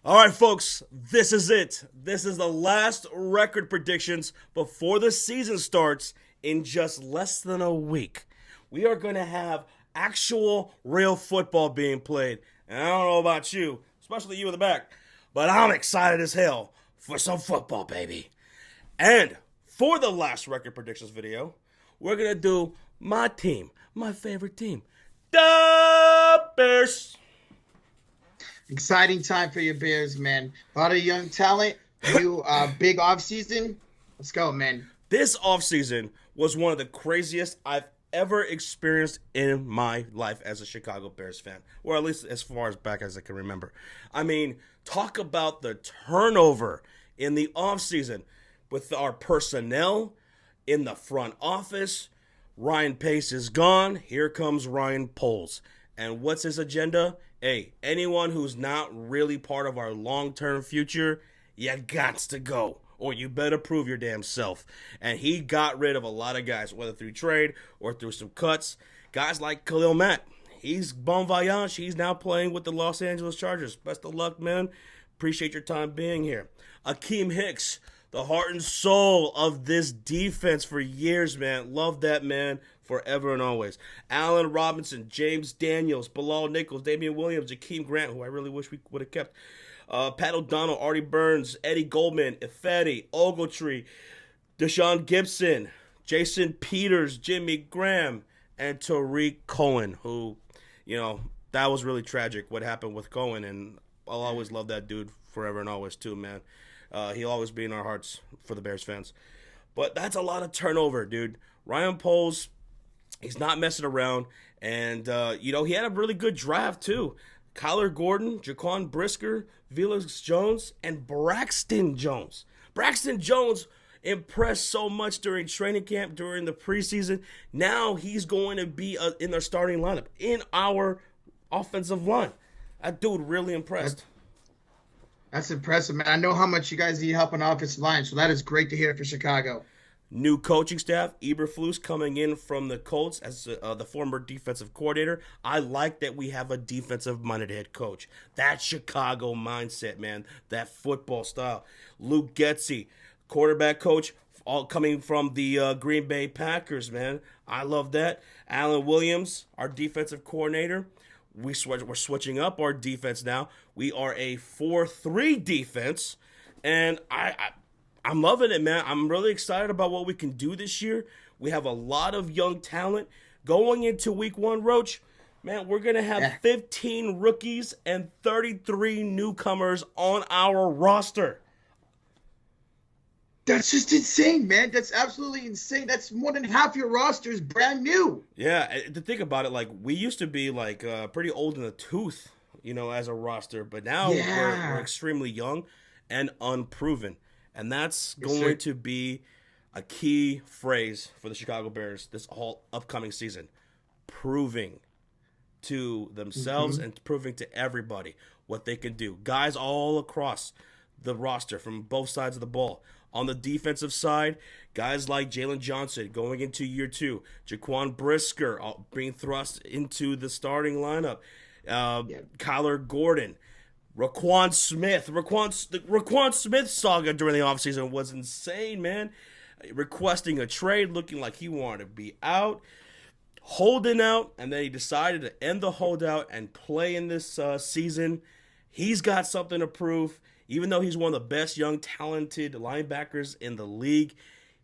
All right, folks, this is it. This is the last record predictions before the season starts in just less than a week. We are going to have actual real football being played. And I don't know about you, especially you in the back, but I'm excited as hell for some football, baby. And for the last record predictions video, we're going to do my team, my favorite team, the Bears. Exciting time for your Bears, man. A lot of young talent. New big offseason. Let's go, man. This offseason was one of the craziest I've ever experienced in my life as a Chicago Bears fan, or at least as far as back as I can remember. I mean, talk about the turnover in the offseason with our personnel in the front office. Ryan Pace is gone. Here comes Ryan Poles. And what's his agenda? Hey, anyone who's not really part of our long-term future, you gots to go. Or you better prove your damn self. And he got rid of a lot of guys, whether through trade or through some cuts. Guys like Khalil Mack. He's bon voyage. He's now playing with the Los Angeles Chargers. Best of luck, man. Appreciate your time being here. Akeem Hicks, the heart and soul of this defense for years, man. Love that man forever and always. Allen Robinson, James Daniels, Bilal Nichols, Damian Williams, Jakeem Grant, who I really wish we would have kept. Pat O'Donnell, Artie Burns, Eddie Goldman, Ifedi, Ogletree, Deshaun Gibson, Jason Peters, Jimmy Graham, and Tariq Cohen, who, that was really tragic what happened with Cohen, and I'll always love that dude forever and always too, man. He'll always be in our hearts for the Bears fans. But that's a lot of turnover, dude. Ryan Poles, he's not messing around. And, he had a really good draft, too. Kyler Gordon, Jaquan Brisker, Velus Jones, and Braxton Jones. Braxton Jones impressed so much during training camp, during the preseason. Now he's going to be in their starting lineup, in our offensive line. That dude really impressed. That's impressive, man. I know how much you guys need help on the offensive line, so that is great to hear for Chicago. New coaching staff, Eberflus coming in from the Colts as the former defensive coordinator. I like that we have a defensive-minded head coach. That Chicago mindset, man. That football style. Luke Getsy, quarterback coach, all coming from the Green Bay Packers, man. I love that. Alan Williams, our defensive coordinator. We're switching up our defense now. We are a 4-3 defense, and I'm loving it, man. I'm really excited about what we can do this year. We have a lot of young talent. Going into week one, Roach, man, we're going to have 15 rookies and 33 newcomers on our roster. That's just insane, man. That's absolutely insane. That's more than half your roster is brand new. Yeah, to think about it, we used to be pretty old in the tooth, as a roster, but now we're extremely young and unproven, and that's going to be a key phrase for the Chicago Bears this whole upcoming season: proving to themselves and proving to everybody what they can do. Guys all across the roster from both sides of the ball. On the defensive side, guys like Jalen Johnson going into year 2, Jaquan Brisker being thrust into the starting lineup, Kyler Gordon, Raquan Smith. The Raquan Smith saga during the offseason was insane, man. Requesting a trade, looking like he wanted to be out, holding out, and then he decided to end the holdout and play in this season. He's got something to prove. Even though he's one of the best young, talented linebackers in the league,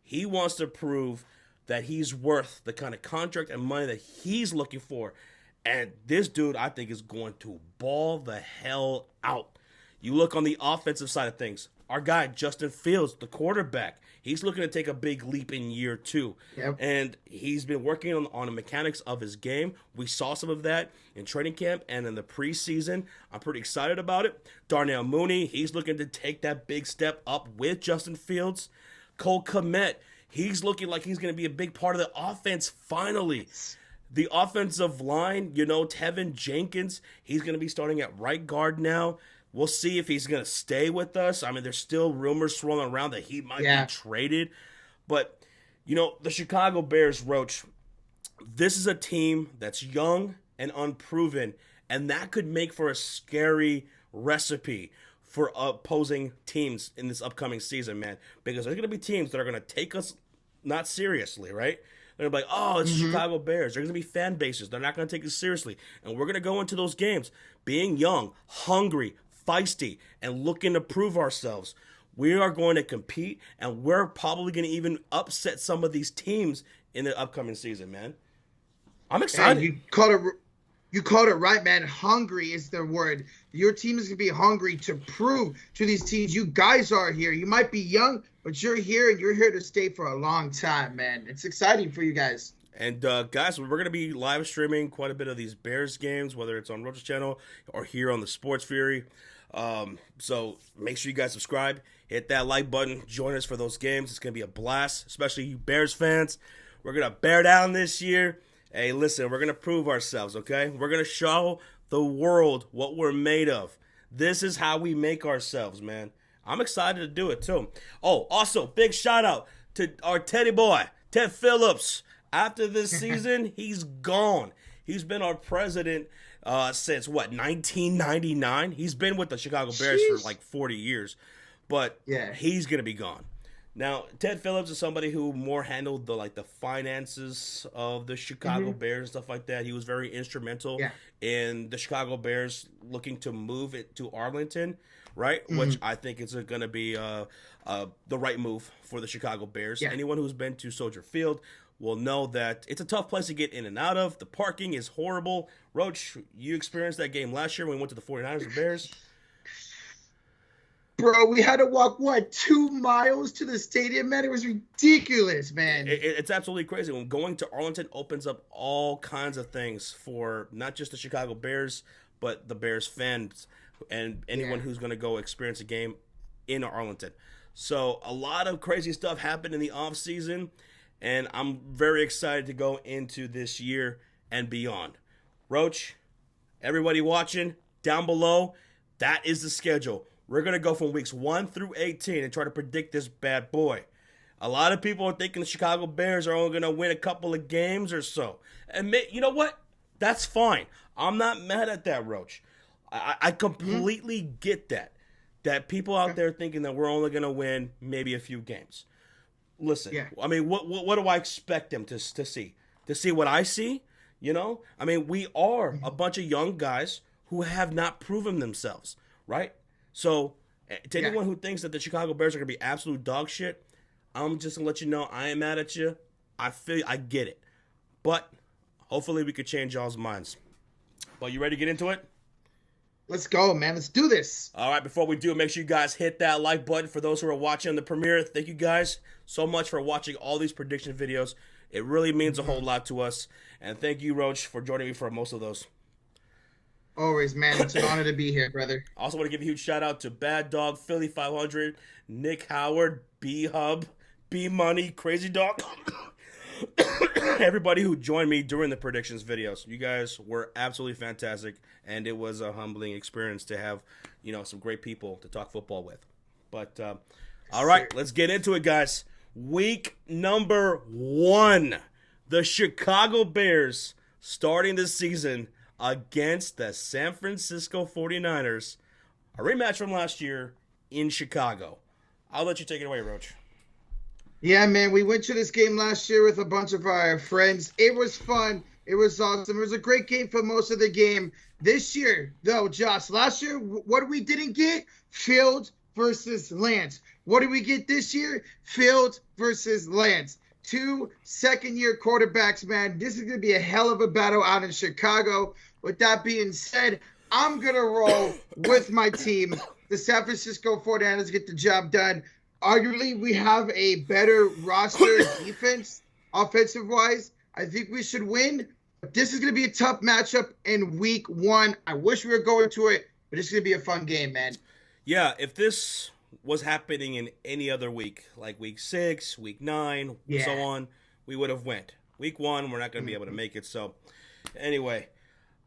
he wants to prove that he's worth the kind of contract and money that he's looking for. And this dude, I think, is going to ball the hell out. You look on the offensive side of things. Our guy, Justin Fields, the quarterback, he's looking to take a big leap in year 2. Yep. And he's been working on the mechanics of his game. We saw some of that in training camp and in the preseason. I'm pretty excited about it. Darnell Mooney, he's looking to take that big step up with Justin Fields. Cole Kmet, he's looking like he's going to be a big part of the offense finally. The offensive line, Tevin Jenkins, he's going to be starting at right guard now. We'll see if he's going to stay with us. I mean, there's still rumors swirling around that he might be traded. But, the Chicago Bears, Roach, this is a team that's young and unproven, and that could make for a scary recipe for opposing teams in this upcoming season, man, because there's going to be teams that are going to take us not seriously, right? They're going to be like, oh, it's Chicago Bears. There's going to be fan bases. They're not going to take us seriously. And we're going to go into those games being young, hungry, feisty, and looking to prove ourselves. We are going to compete, and we're probably going to even upset some of these teams in the upcoming season, man. I'm excited. And you called it right, man. Hungry is the word. Your team is going to be hungry to prove to these teams you guys are here. You might be young, but you're here, and you're here to stay for a long time, man. It's exciting for you guys. And, guys, we're going to be live streaming quite a bit of these Bears games, whether it's on Roach's channel or here on the Sports Fury. So make sure you guys subscribe. Hit that like button. Join us for those games. It's going to be a blast, especially you Bears fans. We're going to bear down this year. Hey, listen, we're going to prove ourselves, okay? We're going to show the world what we're made of. This is how we make ourselves, man. I'm excited to do it, too. Oh, also, big shout-out to our Teddy boy, Ted Phillips. After this season, he's gone. He's been our president since, 1999? He's been with the Chicago Bears for, like, 40 years. But he's going to be gone. Now, Ted Phillips is somebody who more handled the finances of the Chicago Bears and stuff like that. He was very instrumental in the Chicago Bears looking to move it to Arlington, right? Which I think is going to be the right move for the Chicago Bears. Yeah. Anyone who's been to Soldier Field will know that it's a tough place to get in and out of. The parking is horrible. Roach, you experienced that game last year when we went to the 49ers and Bears. Bro, we had to walk, 2 miles to the stadium, man? It was ridiculous, man. It's absolutely crazy. When going to Arlington opens up all kinds of things for not just the Chicago Bears, but the Bears fans and anyone who's going to go experience a game in Arlington. So a lot of crazy stuff happened in the offseason, and I'm very excited to go into this year and beyond. Roach, everybody watching, down below, that is the schedule. We're going to go from weeks 1 through 18 and try to predict this bad boy. A lot of people are thinking the Chicago Bears are only going to win a couple of games or so. And you know what? That's fine. I'm not mad at that, Roach. I completely get that. That people out there thinking that we're only going to win maybe a few games. Listen, I mean, what do I expect them to see? To see what I see? You know? I mean, we are a bunch of young guys who have not proven themselves, right? So, to anyone who thinks that the Chicago Bears are going to be absolute dog shit, I'm just going to let you know I am mad at you. I get it. But hopefully we could change y'all's minds. But you ready to get into it? Let's go, man. Let's do this. All right, before we do, make sure you guys hit that like button. For those who are watching the premiere, thank you guys so much for watching all these prediction videos. It really means a whole lot to us. And thank you, Roach, for joining me for most of those. Always, man. It's an honor to be here, brother. I also want to give a huge shout out to Bad Dog, Philly 500, Nick Howard, B Hub, B Money, Crazy Dog. Everybody who joined me during the predictions videos. You guys were absolutely fantastic, and it was a humbling experience to have, some great people to talk football with. But, all right, let's get into it, guys. Week number 1, the Chicago Bears starting the season against the San Francisco 49ers, a rematch from last year in Chicago. I'll let you take it away, Roach. Yeah, man, we went to this game last year with a bunch of our friends. It was fun. It was awesome. It was a great game for most of the game. This year, though, Josh, last year, what we didn't get? Field versus Lance. What did we get this year? Field versus Lance. 2 second-year quarterbacks, man. This is going to be a hell of a battle out in Chicago. With that being said, I'm going to roll with my team. The San Francisco 49ers get the job done. Arguably, we have a better roster defense, offensive-wise. I think we should win. But this is going to be a tough matchup in week 1. I wish we were going to it, but it's going to be a fun game, man. Yeah, if this was happening in any other week, like week 6, week 9, so on, we would have went. Week 1, we're not going to be able to make it. So, anyway,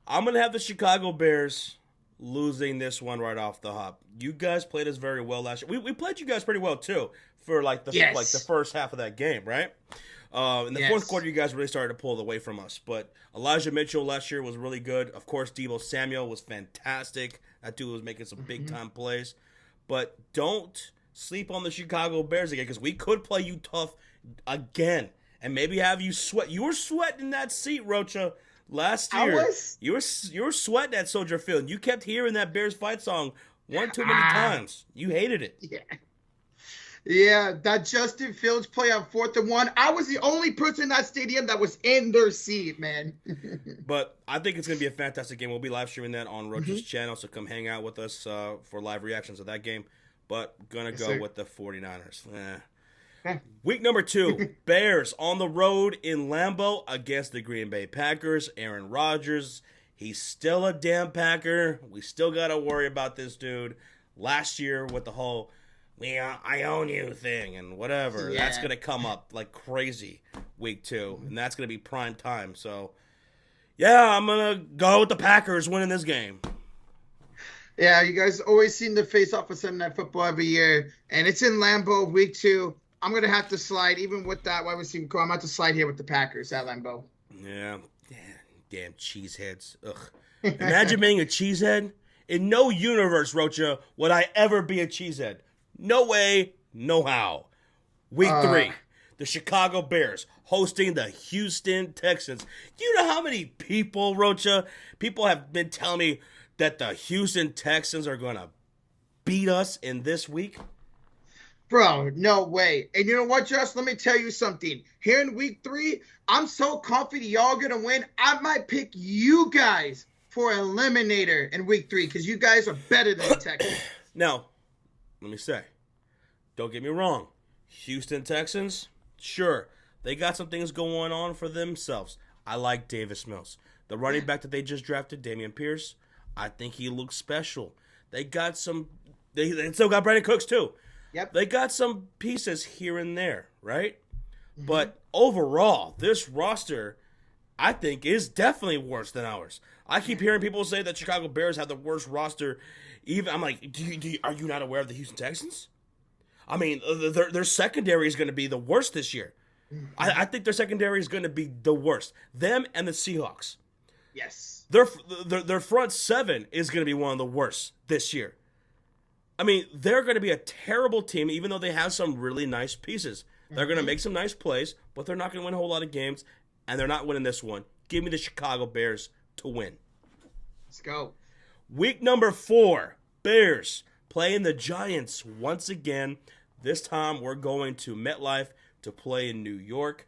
I'm going to have the Chicago Bears losing this one right off the hop. You guys played us very well last year. We played you guys pretty well, too, for the first half of that game, right? In the fourth quarter, you guys really started to pull it away from us. But Elijah Mitchell last year was really good. Of course, Deebo Samuel was fantastic. That dude was making some big-time plays. but don't sleep on the Chicago Bears again, because we could play you tough again and maybe have you sweat. You were sweating in that seat, Rocha, last year. I was. You were sweating at Soldier Field. You kept hearing that Bears fight song one too many times. You hated it. Yeah. Yeah, that Justin Fields play on 4th and 1. I was the only person in that stadium that was in their seat, man. But I think it's going to be a fantastic game. We'll be live streaming that on Rocha's channel, so come hang out with us for live reactions of that game. But going to go with the 49ers. Week number 2, Bears on the road in Lambeau against the Green Bay Packers. Aaron Rodgers, he's still a damn Packer. We still got to worry about this dude. Last year with the whole I own you thing and whatever. Yeah. That's going to come up like crazy week 2, and that's going to be prime time. So, yeah, I'm going to go with the Packers winning this game. Yeah, you guys always seem to face off with Sunday Night Football every year, and it's in Lambeau week 2. I'm going to have to slide, even with that wide receiver core, I'm going to have to slide here with the Packers at Lambeau. Yeah, damn cheeseheads. Ugh. Imagine being a cheesehead. In no universe, Rocha, would I ever be a cheesehead. No way, no how. Week 3, the Chicago Bears hosting the Houston Texans. Do you know how many people, Rocha, people have been telling me that the Houston Texans are going to beat us in this week? Bro, no way. And you know what, Josh? Let me tell you something. Here in week 3, I'm so confident y'all going to win. I might pick you guys for eliminator in week 3 because you guys are better than the Texans. Now, let me say, don't get me wrong. Houston Texans, sure, they got some things going on for themselves. I like Davis Mills. The running back that they just drafted, Dameon Pierce, I think he looks special. They got some, they still got Brandon Cooks too. Yep. They got some pieces here and there, right? Mm-hmm. But overall, this roster, I think, is definitely worse than ours. I keep hearing people say that Chicago Bears have the worst roster. I'm like, are you not aware of the Houston Texans? I mean, their secondary is going to be the worst this year. I think their secondary is going to be the worst. Them and the Seahawks. Yes. Their front 7 is going to be one of the worst this year. I mean, they're going to be a terrible team, even though they have some really nice pieces. They're going to make some nice plays, but they're not going to win a whole lot of games, and they're not winning this one. Give me the Chicago Bears to win. Let's go. Week number 4, Bears playing the Giants once again. This time we're going to MetLife to play in New York.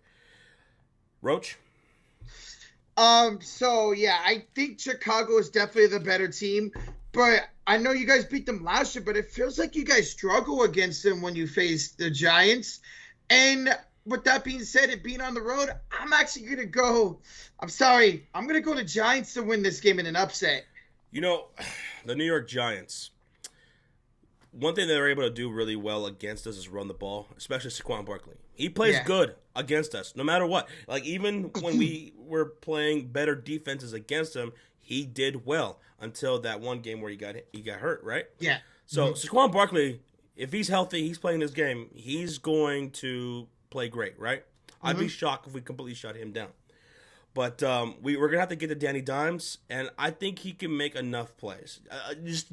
Roach? So, yeah, I think Chicago is definitely the better team. But I know you guys beat them last year, but it feels like you guys struggle against them when you face the Giants. And with that being said, it being on the road, I'm actually going to go – I'm going to go to Giants to win this game in an upset. You know, the New York Giants, one thing they're able to do really well against us is run the ball, especially Saquon Barkley. He plays good against us, no matter what. Like, even when we were playing better defenses against him, he did well until that one game where he got hurt, right? Yeah. So Saquon Barkley, if he's healthy, he's playing this game, he's going to play great, right? I'd be shocked if we completely shut him down. But we're going to have to get to Danny Dimes, and I think he can make enough plays.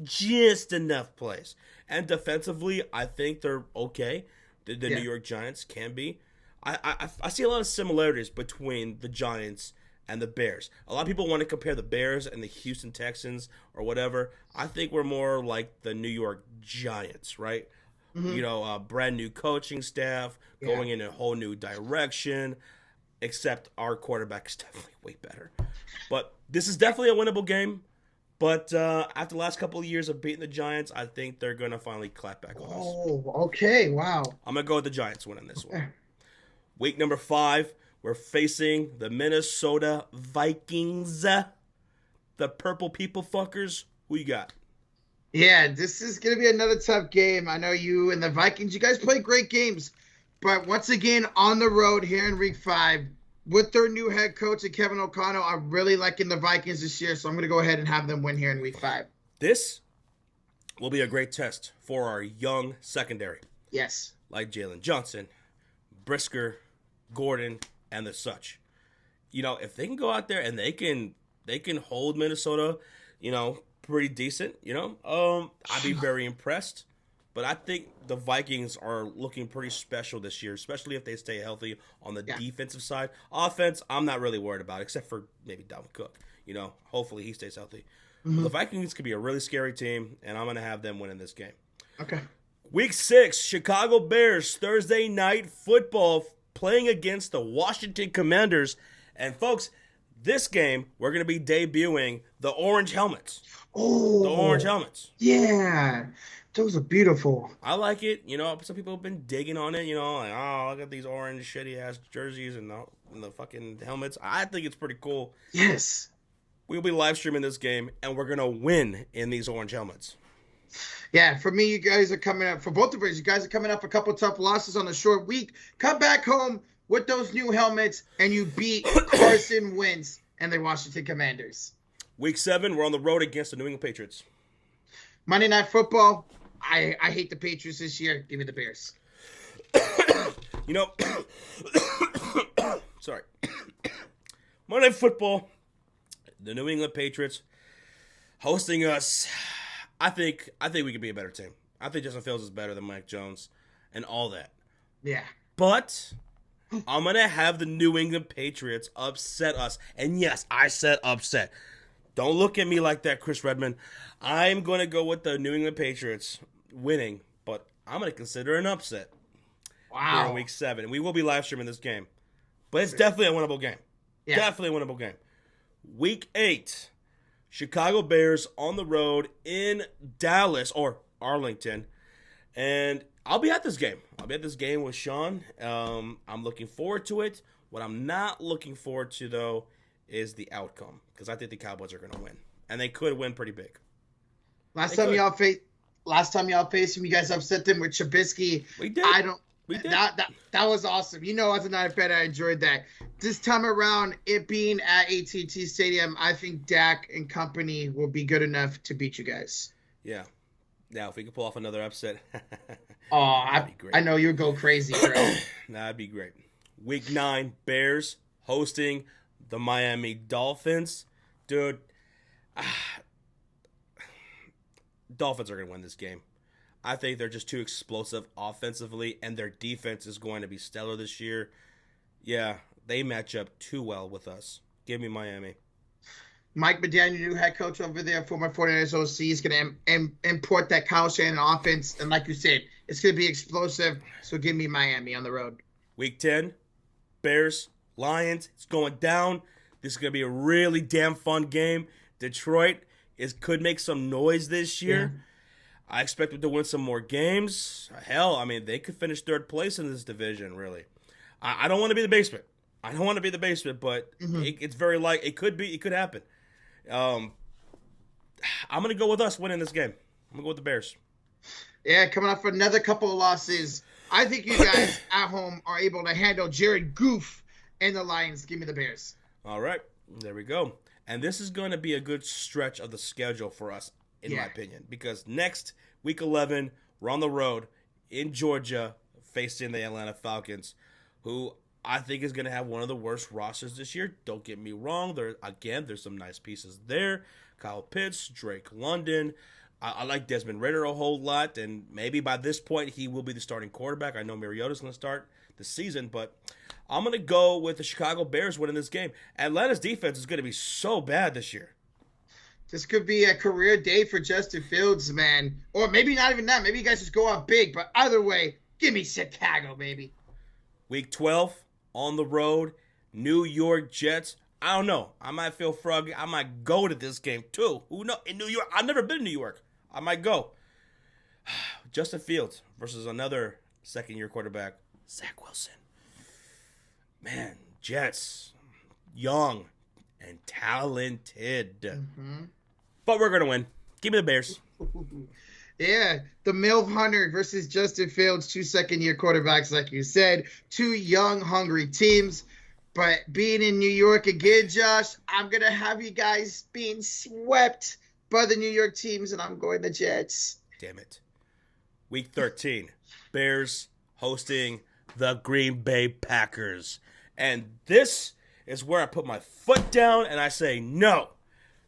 Just enough plays. And defensively, I think they're okay. The New York Giants can be. I see a lot of similarities between the Giants and the Bears. A lot of people want to compare the Bears and the Houston Texans or whatever. I think we're more like the New York Giants, right? You know, brand new coaching staff, going in a whole new direction. Except our quarterback is definitely way better. But this is definitely a winnable game. But after the last couple of years of beating the Giants, I think they're going to finally clap back on us. Oh, okay. Wow. I'm going to go with the Giants winning this one. Week number 5, we're facing the Minnesota Vikings. The purple people fuckers. Who you got? Yeah, this is going to be another tough game. I know you and the Vikings, you guys play great games. But once again, on the road here in week 5, with their new head coach, Kevin O'Connell, I'm really liking the Vikings this year, so I'm going to go ahead and have them win here in week 5. This will be a great test for our young secondary. Yes. Like Jalen Johnson, Brisker, Gordon, and the such. You know, if they can go out there and they can hold Minnesota, you know, pretty decent, you know, I'd be very impressed. But I think the Vikings are looking pretty special this year, especially if they stay healthy on the defensive side. Offense, I'm not really worried about, except for maybe Dalvin Cook. Hopefully he stays healthy. Mm-hmm. The Vikings could be a really scary team, and I'm going to have them winning this game. Okay. Week 6, Chicago Bears, Thursday night football, playing against the Washington Commanders. And, folks, this game, we're going to be debuting the orange helmets. Oh. The orange helmets. Yeah. Those are beautiful. I like it. Some people have been digging on it. Look at these orange shitty-ass jerseys and the fucking helmets. I think it's pretty cool. Yes. We'll be live streaming this game, and we're going to win in these orange helmets. Yeah, for me, you guys are coming up. For both of us, you guys are coming up a couple tough losses on a short week. Come back home with those new helmets, and you beat Carson Wentz and the Washington Commanders. Week 7, we're on the road against the New England Patriots. Monday Night Football, I hate the Patriots this year. Give me the Bears. Sorry. Monday Night Football, the New England Patriots hosting us. I think we could be a better team. I think Justin Fields is better than Mike Jones and all that. Yeah. But I'm going to have the New England Patriots upset us. And yes, I said upset. Don't look at me like that, Chris Redman. I'm going to go with the New England Patriots winning, but I'm going to consider an upset. Wow. Here in Week 7. We will be live streaming this game. But it's definitely a winnable game. Yeah. Definitely a winnable game. Week 8. Chicago Bears on the road in Dallas or Arlington. And I'll be at this game. I'll be at this game with Sean. I'm looking forward to it. What I'm not looking forward to, though, is the outcome. Because I think the Cowboys are going to win. And they could win pretty big. Last time y'all faced him, you guys upset them with Trubisky. We did. We did. That was awesome. As a Night fan, I enjoyed that. This time around, it being at AT&T Stadium, I think Dak and company will be good enough to beat you guys. Yeah. Now, if we could pull off another upset, that'd be great. I know you would go crazy, bro. That'd be great. Week 9, Bears hosting the Miami Dolphins. Dude, Dolphins are going to win this game. I think they're just too explosive offensively, and their defense is going to be stellar this year. Yeah, they match up too well with us. Give me Miami. Mike McDaniel, new head coach over there, former 49ers OC, is going to import that Kyle Shanahan offense. And like you said, it's going to be explosive. So give me Miami on the road. Week 10, Bears, Lions. It's going down. This is going to be a really damn fun game. Detroit could make some noise this year. Yeah. I expect them to win some more games. Hell, they could finish third place in this division, really. I don't want to be the basement. But it's very likely. It could happen. I'm going to go with us winning this game. I'm going to go with the Bears. Yeah, coming off another couple of losses. I think you guys at home are able to handle Jared Goff and the Lions. Give me the Bears. All right. There we go. And this is going to be a good stretch of the schedule for us, in my opinion. Because next, Week 11, we're on the road in Georgia facing the Atlanta Falcons, who I think is going to have one of the worst rosters this year. Don't get me wrong. There's some nice pieces there. Kyle Pitts, Drake London. I like Desmond Ridder a whole lot, and maybe by this point he will be the starting quarterback. I know Mariota's going to start the season, but I'm going to go with the Chicago Bears winning this game. Atlanta's defense is going to be so bad this year. This could be a career day for Justin Fields, man. Or maybe not even that. Maybe you guys just go out big. But either way, give me Chicago, baby. Week 12, on the road, New York Jets. I don't know. I might feel froggy. I might go to this game, too. Who knows? In New York. I've never been to New York. I might go. Justin Fields versus another second-year quarterback, Zach Wilson. Man, Jets, young and talented. Mm-hmm. But we're going to win. Give me the Bears. Yeah, the MILF Hunter versus Justin Fields, 2 second-year quarterbacks, like you said. 2 young, hungry teams. But being in New York again, Josh, I'm going to have you guys being swept by the New York teams, and I'm going the Jets. Damn it. Week 13, Bears hosting the Green Bay Packers. And this is where I put my foot down and I say, no.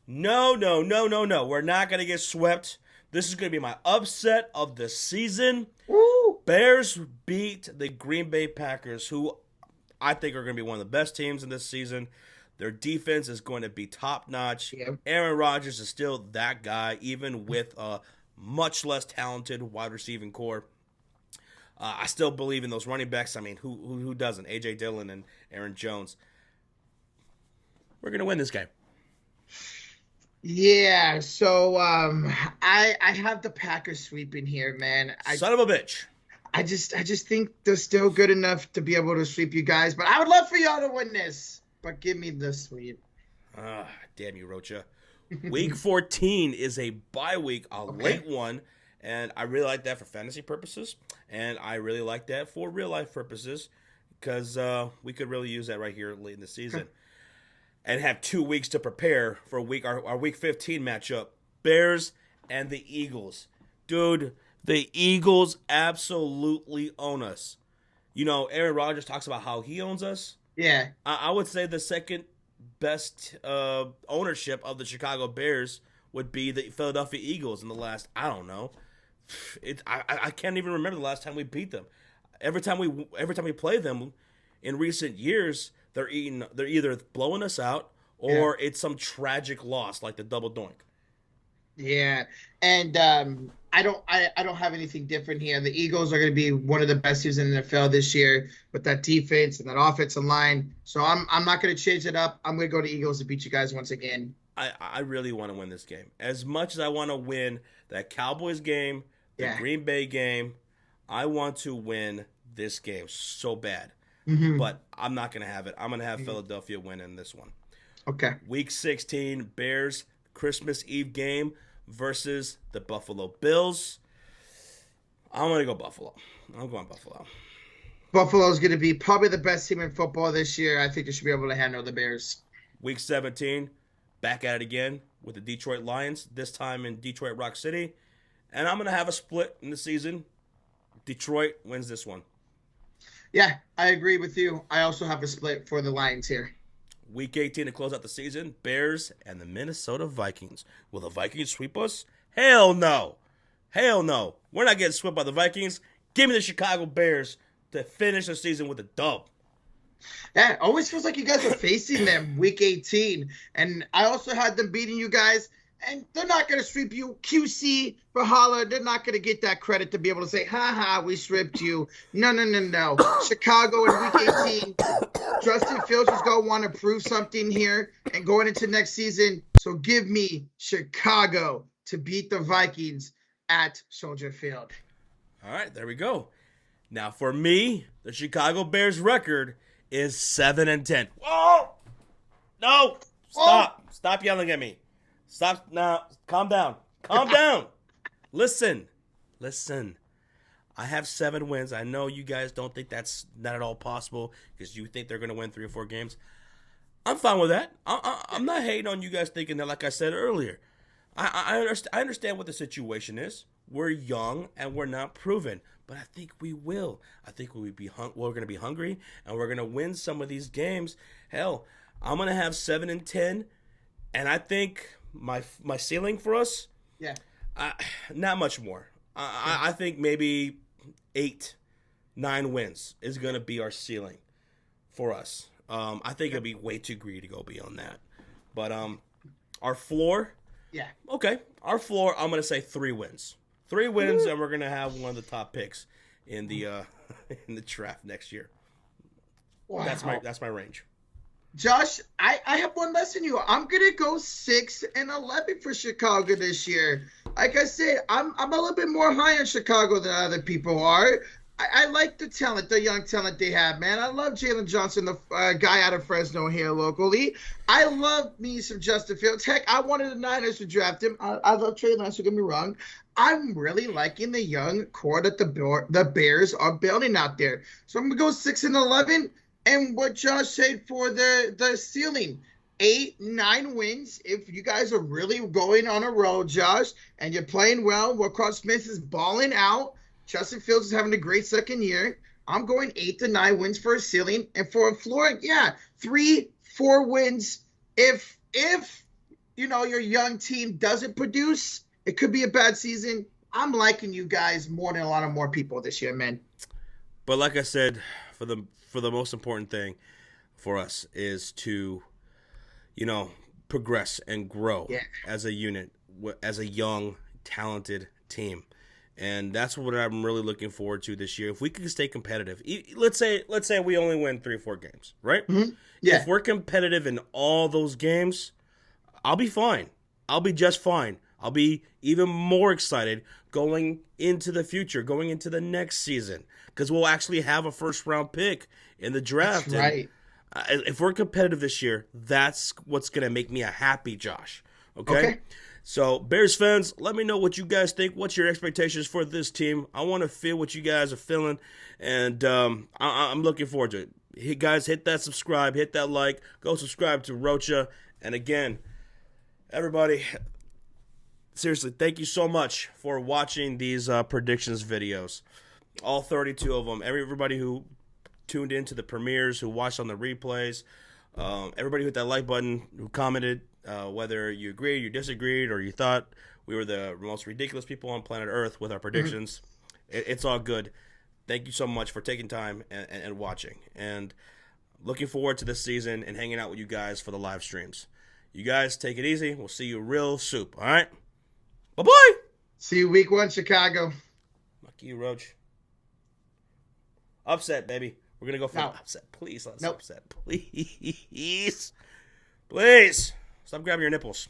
We're not going to get swept This is going to be my upset of the season. Woo! Bears beat the Green Bay Packers, who I think are going to be one of the best teams in this season. Their defense is going to be top-notch. Yep. Aaron Rodgers is still that guy, even with a much less talented wide receiving core. I still believe in those running backs. I mean, who doesn't? A.J. Dillon and Aaron Jones. We're going to win this game. Yeah, so I have the Packers sweeping here, man. Son of a bitch. I just think they're still good enough to be able to sweep you guys, but I would love for y'all to win this. But give me the sweep. Damn you, Rocha. Week 14 is a bye week, a late one, and I really like that for fantasy purposes, and I really like that for real-life purposes because we could really use that right here late in the season. And have 2 weeks to prepare for our Week 15 matchup, Bears and the Eagles. Dude, the Eagles absolutely own us. You know, Aaron Rodgers talks about how he owns us. Yeah. I would say the second best ownership of the Chicago Bears would be the Philadelphia Eagles in the last, I don't know. I can't even remember the last time we beat them. Every time we play them in recent years, they're either blowing us out or it's some tragic loss like the double doink. Yeah, and I don't have anything different here. The Eagles are going to be one of the best teams in the NFL this year with that defense and that offensive line. So I'm not going to change it up. I'm going to go to Eagles to beat you guys once again. I really want to win this game. As much as I want to win that Cowboys game, the Green Bay game, I want to win this game so bad. Mm-hmm. But I'm not going to have it. I'm going to have Philadelphia win in this one. Okay. Week 16, Bears Christmas Eve game versus the Buffalo Bills. I'm going to go Buffalo. I'm going Buffalo. Buffalo's going to be probably the best team in football this year. I think they should be able to handle the Bears. Week 17, back at it again with the Detroit Lions, this time in Detroit Rock City. And I'm going to have a split in the season. Detroit wins this one. Yeah, I agree with you. I also have a split for the Lions here. Week 18 to close out the season, Bears and the Minnesota Vikings. Will the Vikings sweep us? Hell no. Hell no. We're not getting swept by the Vikings. Give me the Chicago Bears to finish the season with a dub. Yeah, it always feels like you guys are facing them week 18. And I also had them beating you guys. And they're not going to sweep you. QC for holla, they're not going to get that credit to be able to say, ha, we swept you. No. Chicago in week 18. Justin Fields is going to want to prove something here and going into next season. So give me Chicago to beat the Vikings at Soldier Field. All right, there we go. Now for me, the Chicago Bears record is 7-10. Whoa! No! Stop. Whoa. Stop yelling at me. Stop now. Calm down. Calm down. Listen. I have 7 wins. I know you guys don't think that's not at all possible because you think they're going to win 3 or 4 games. I'm fine with that. I'm not hating on you guys thinking that, like I said earlier. I understand what the situation is. We're young and we're not proven, but I think we will. I think we're going to be hungry and we're going to win some of these games. Hell, I'm going to have 7-10, and I think my ceiling for us, not much more. I think maybe 8-9 wins is going to be our ceiling for us. I think it'd be way too greedy to go beyond that. But our floor, our floor, I'm going to say 3 wins. 3 wins, and we're going to have one of the top picks in the in the draft next year. Wow. That's my range. Josh, I have one less than you. I'm gonna go 6-11 for Chicago this year. Like I said, I'm a little bit more high on Chicago than other people are. I like the talent, the young talent they have, man. I love Jalen Johnson, the guy out of Fresno here locally. I love me some Justin Fields. Heck, I wanted the Niners to draft him. I love Trey Lance, don't get me wrong. I'm really liking the young core that the Bears are building out there. So I'm going to go 6-11. And what Josh said for the ceiling, 8-9 wins. If you guys are really going on a roll, Josh, and you're playing well, Roquan Smith is balling out, Justin Fields is having a great second year, I'm going 8-9 wins for a ceiling. And for a floor, 3-4 wins. If your young team doesn't produce, It could be a bad season. I'm liking you guys more than a lot of more people this year, man. But like I said, for the most important thing for us is to, progress and grow as a unit, as a young, talented team. And that's what I'm really looking forward to this year. If we can stay competitive, let's say we only win 3 or 4 games, right? Mm-hmm. Yeah. If we're competitive in all those games, I'll be fine. I'll be just fine. I'll be even more excited going into the future, going into the next season, because we'll actually have a first-round pick in the draft. That's right. And, if we're competitive this year, that's what's going to make me a happy Josh. Okay? So, Bears fans, let me know what you guys think. What's your expectations for this team? I want to feel what you guys are feeling, and I'm looking forward to it. Hey, guys, hit that subscribe, hit that like, go subscribe to Rocha. And again, everybody, seriously, thank you so much for watching these predictions videos. All 32 of them. Everybody who tuned into the premieres, who watched on the replays, everybody who hit that like button, who commented, whether you agreed, you disagreed, or you thought we were the most ridiculous people on planet Earth with our predictions. It's all good. Thank you so much for taking time and watching. And looking forward to this season and hanging out with you guys for the live streams. You guys take it easy. We'll see you real soup. All right? Bye-bye. See you week 1, Chicago. Fuck you, Roach. Upset, baby. We're going to go for upset. Please, let's upset. Please. Please. Stop grabbing your nipples.